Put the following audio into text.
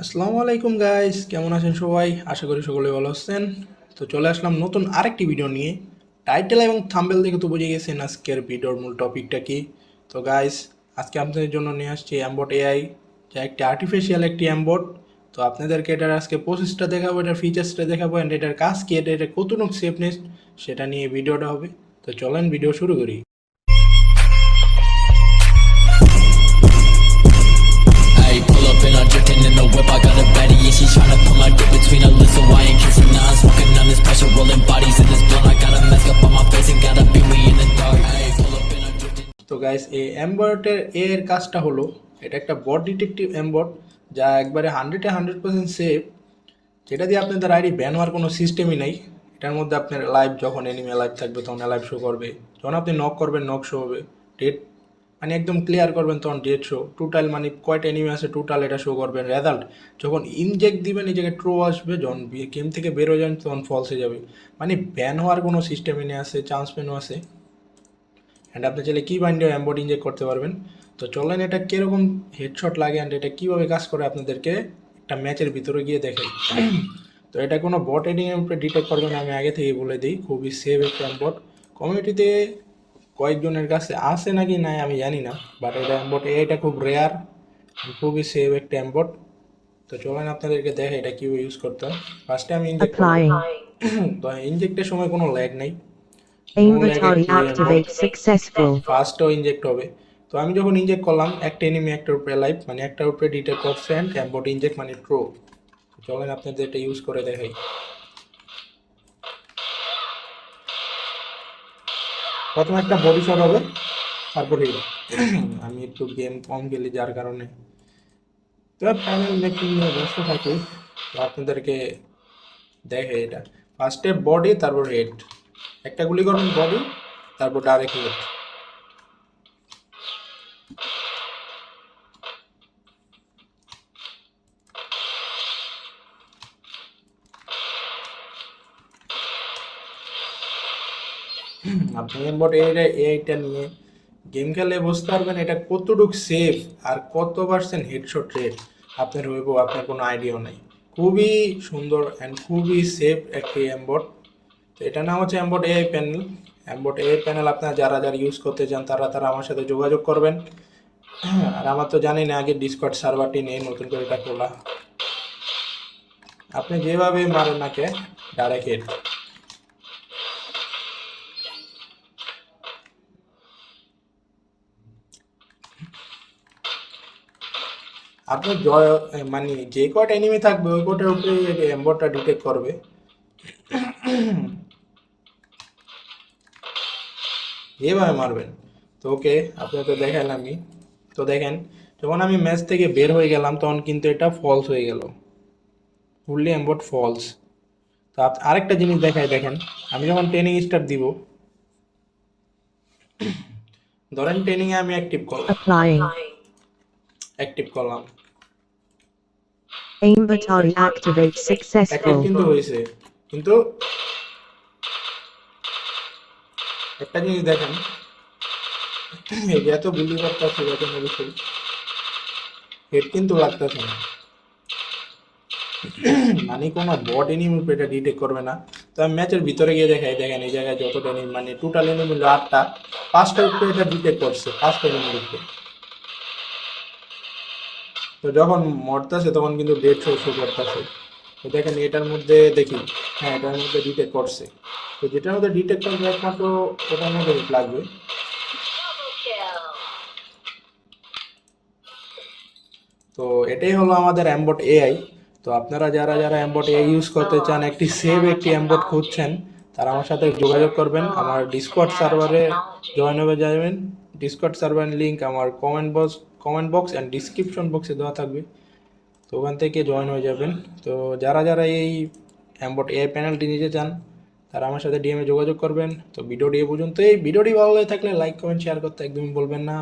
আসসালামু আলাইকুম গাইস, কেমন আছেন সবাই? আশা করি সকলে ভালো আছেন। তো চলে আসলাম নতুন আরেকটি ভিডিও নিয়ে। টাইটেল এবং থাম্বনেল দেখে তো বুঝে গেছেন আজকের ভিডিওর মূল টপিকটা কি। তো গাইস, আজকে আপনাদের জন্য নিয়ে আসছি অ্যাম্বট এআই, যা একটি আর্টিফিশিয়াল একটি অ্যাম্বট। তো আপনাদেরকে এটার আজকে প্রসেসটা দেখাবো, এটার ফিচার্সটা দেখাবো, অ্যান্ড এটার কাজ কি, এটা কতটুকু সেফনেস সেটা নিয়ে ভিডিওটা হবে। তো চলেন ভিডিও শুরু করি। Ayy, pull up and I'm drifting in the whip. I got a baddie and she tryna put my dick between her lips, so I ain't kissing. Now I'm smoking on this pressure, rolling bodies in this blunt. I got a mask up on my face and got a beam me in the dark. Ayy, pull up and I'm drifting. তো guys, এই অ্যাম্বটের এর কাজটা হলো, এটা একটা বট detective অ্যাম্বট, যা একবারে 100% safe, যেটা দিয়ে আপনাদের আইডি ব্যান হওয়ার কোনো সিস্টেমই নাই। এটার মধ্যে আপনার লাইভ, যখন এনিমি লাইভ থাকবে তখন লাইভ শো করবে, যখন আপনি নক করবেন নক শো হবে, ডেট মানে একদম ক্লিয়ার করবেন তখন ডেট শো, টোটাল মানে কয়টা এনিমি আছে টোটাল এটা শো করবেন। রেজাল্ট যখন ইনজেক্ট দিবেন এই জায়গায় ট্রু আসবে, যখন গেম থেকে বেরো যান তখন ফলস হয়ে যাবে। মানে ব্যান হওয়ার কোনো সিস্টেমই নেই, আছে চান্স পেনও আছে। অ্যান্ড আপনি চাইলে কি বাইন্ডে অ্যাম্বট ইনজেক্ট করতে পারবেন। তো চলেন এটা কীরকম হেডশট লাগে অ্যান্ড এটা কীভাবে কাজ করে আপনাদেরকে একটা ম্যাচের ভিতরে গিয়ে দেখাই। তো এটা কোনো বট এডিংয়ের উপরে ডিটেক্ট করবে না, আমি আগে থেকেই বলে দিই। খুবই সেফ একটা অ্যাম্বট। কমিউনিটিতে কয়েকজনের কাছে আছে নাকি নাই আমি জানি না, বাট এটা অ্যাম্বট এটা খুব রেয়ার, খুবই সেফ একটা অ্যাম্বট। তো চলেন আপনাদেরকে দেখে এটা কীভাবে ইউজ করতে হয়। ফার্স্টে আমি ইনজেক্ট করবো। Applying. তো ইনজেক্টের সময় কোনো ল্যাগ নেই, Inventory activate successful. ফার্স্টও ইনজেক্ট হবে। তো আমি যখন ইনজেক্ট করলাম, একটা এনিমি একটার উপরে লাইভ মানে একটার উপরে ডিটেক্ট করছে অ্যান্ড অ্যাম্বট ইনজেক্ট মানে ট্রু। চলেন আপনাদের এটা ইউজ করে দেখাই। প্রথমে একটা বডি শট হবে, তারপরে আমি একটু গেম কম খেলি যার কারণে তো প্যানেল মেকিং নিয়ে ব্যস্ত থাকি। তো আপনাদেরকে দেখে এটা ফার্স্টে বডি, তারপর হেড, একটা গুলি করবেন বডি, তারপর ডাইরেক্ট হেড। আপনি এমবট এইটা নিয়ে গেম খেলে বুঝতে পারবেন এটা কতটুকু সেফ আর কত পার্সেন্ট হেডশট রেট আপনার হইব, আপনার কোনো আইডিয়াও নাই। খুবই সুন্দর অ্যান্ড খুবই সেফ একটি এমবট। তো এটা নাম হচ্ছে এমবট এআই প্যানেল। এমবট এআই প্যানেল আপনারা যারা যারা ইউজ করতে চান তারা তারা আমার সাথে যোগাযোগ করবেন। আর আমার তো জানি না, আগে ডিসকর্ড সার্ভারটি নেই, নতুন করে এটা খোলা। আপনি যেভাবে মারেন নাকে ডাইরেক্ট হেড। আপনি মানে যে কয়টা এনিমি থাকবে ওই কটার উপরে এম্বরটা ডিটেক্ট করবে। যেভাবে মারবেন। তো ওকে, আপনাকে তো দেখালামই। তো দেখেন, যখন আমি ম্যাচ থেকে বের হয়ে গেলাম তখন কিন্তু এটা ফলস হয়ে গেল, ফুললি এম্বট ফলস। তো আরেকটা জিনিস দেখাই, দেখেন আমি যখন ট্রেনিং স্টার্ট দিব, ধরেন ট্রেনিংয়ে আমি Applying. অ্যাক্টিভ করলাম, Inventory activate অ্যাক্টিভ successful. কিন্তু হয়েছে, কিন্তু একটা জিনিস দেখেন, এই যে এত গুলি করতেছে দেখেন, অবশ্যই হেড কিন্তু লাগতেছে না, মানে কোনো বট এনিমি এটা ডিটেক্ট করবে না। তো আমি ম্যাচের ভিতরে গিয়ে দেখাই, দেখেন এই জায়গায় যতটা এনিমি মানে টোটাল এনিমি 8টা, 5টা উপরে এটা ডিটেক্ট করছে, 5টা এনিমির উপরে। তো যখন মরতেছে তখন কিন্তু ডেড শো করতেছে। তো দেখেন এটার মধ্যে দেখি, হ্যাঁ এটার মধ্যে ডিটেক্ট করছে। তো যেটার মধ্যে ডিটেক্ট করবে একমাত্র ওটার মধ্যে hit লাগবে। তো এটাই হলো আমাদের অ্যাম্বট এআই। তো আপনারা যারা যারা অ্যাম্বট এআই ইউজ করতে চান, একটি সেভ একটি অ্যাম্বট খুঁজছেন, তারা আমার সাথে যোগাযোগ করবেন। আমার ডিসকর্ড সার্ভারে জয়েন হয়ে যাবেন। ডিসকর্ড সার্ভারের লিঙ্ক আমার কমেন্ট বক্স অ্যান্ড ডিসক্রিপশন বক্সে দেওয়া থাকবে, তো ওখান থেকে জয়েন হয়ে যাবেন। তো যারা যারা এই অ্যাম্বট এআই প্যানেলটি নিতে চান তারা আমার সাথে ডিএমে যোগাযোগ করবেন। তো ভিডিওটি এ পর্যন্ত। এই ভিডিওটি ভালো লাগে থাকলে লাইক কমেন্ট শেয়ার করতে একদমই বলবেন না।